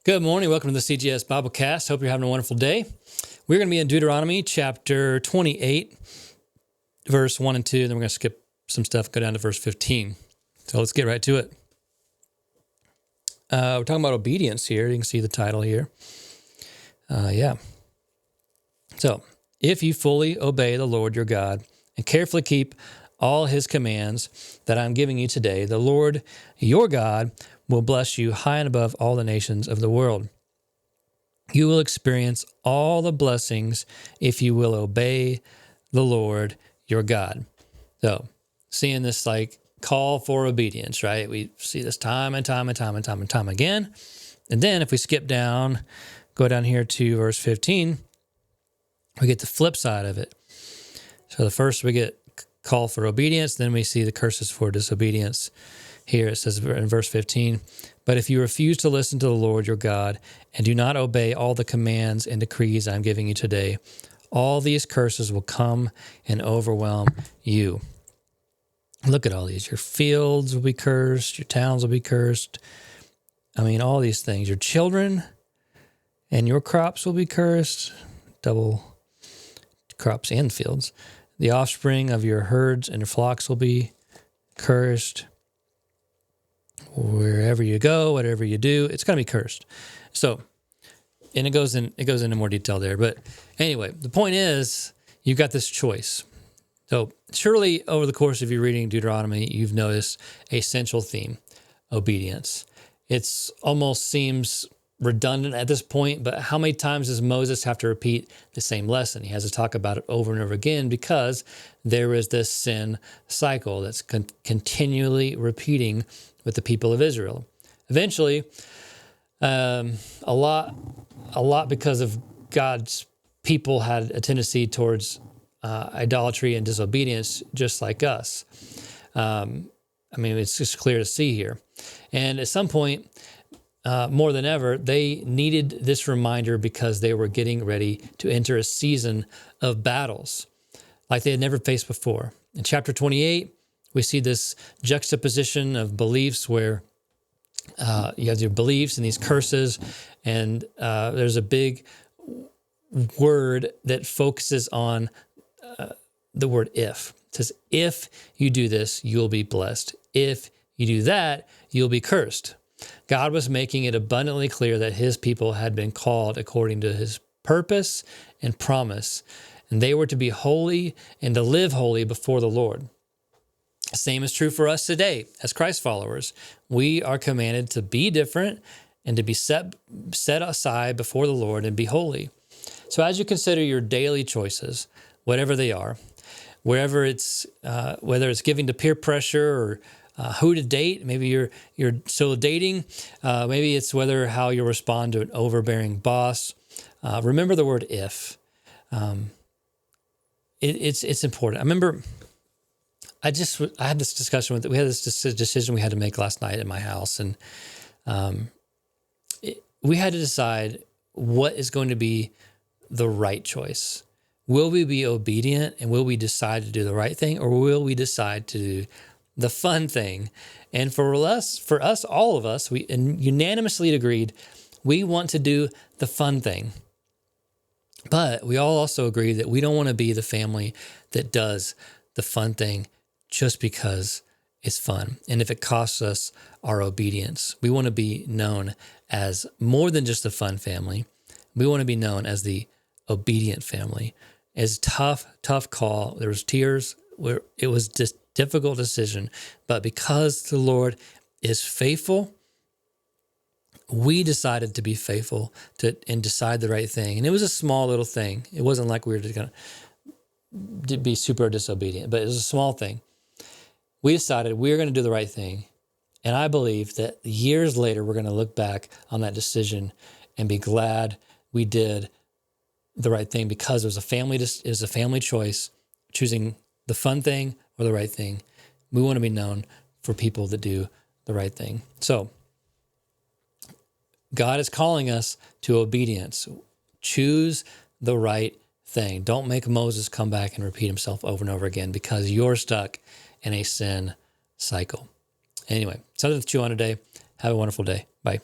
Good morning. Welcome to the CGS Biblecast. Hope you're having a wonderful day. We're going to be in Deuteronomy chapter 28, verse 1 and 2. And then we're going to skip some stuff, go down to verse 15. So let's get right to it. We're talking about obedience here. You can see the title here. So, if you fully obey the Lord your God and carefully keep all his commands that I'm giving you today, the Lord your God will bless you high and above all the nations of the world. You will experience all the blessings if you will obey the Lord your God. So, seeing this like call for obedience, right? We see this time and time again. And then if we skip down, go down here to verse 15, we get the flip side of it. So the first we get call for obedience, then we see the curses for disobedience. Here it says in verse 15, but if you refuse to listen to the Lord your God and do not obey all the commands and decrees I'm giving you today, all these curses will come and overwhelm you. Look at all these. Your fields will be cursed. Your towns will be cursed. I mean, all these things. Your children and your crops will be cursed. Double crops and fields. The offspring of your herds and your flocks will be cursed. Wherever you go, whatever you do, it's going to be cursed. So, and it goes into more detail there. But anyway, the point is, you've got this choice. So surely over the course of your reading Deuteronomy, you've noticed a central theme: obedience. It's almost seems redundant at this point, but how many times does Moses have to repeat the same lesson? He has to talk about it over and over again because there is this sin cycle that's continually repeating with the people of Israel. Eventually, a lot because of God's people had a tendency towards idolatry and disobedience, just like us. It's just clear to see here. And at some point, more than ever, they needed this reminder because they were getting ready to enter a season of battles like they had never faced before. In chapter 28, we see this juxtaposition of beliefs where you have your beliefs and these curses, and there's a big word that focuses on the word if. It says, if you do this, you'll be blessed. If you do that, you'll be cursed. God was making it abundantly clear that his people had been called according to his purpose and promise, and they were to be holy and to live holy before the Lord. The same is true for us today as Christ followers. We are commanded to be different and to be set aside before the Lord and be holy. So as you consider your daily choices, whatever they are, whether it's giving to peer pressure or who to date, maybe you're still dating, maybe it's how you respond to an overbearing boss. Remember the word if. It's important. I remember I had this discussion we had this decision we had to make last night at my house, and we had to decide what is going to be the right choice. Will we be obedient and will we decide to do the right thing, or will we decide to do the fun thing? And for us, all of us, we unanimously agreed we want to do the fun thing. But we all also agreed that we don't want to be the family that does the fun thing just because it's fun. And if it costs us our obedience, we want to be known as more than just a fun family. We want to be known as the obedient family. It's tough call. There was tears. It was just difficult decision. But because the Lord is faithful, we decided to be faithful and decide the right thing. And it was a small little thing. It wasn't like we were just going to be super disobedient, but it was a small thing. We decided we were going to do the right thing. And I believe that years later, we're going to look back on that decision and be glad we did the right thing because it was a family choice, choosing the fun thing or the right thing. We want to be known for people that do the right thing. So God is calling us to obedience. Choose the right thing. Don't make Moses come back and repeat himself over and over again because you're stuck in a sin cycle. Anyway, something to chew on today. Have a wonderful day. Bye.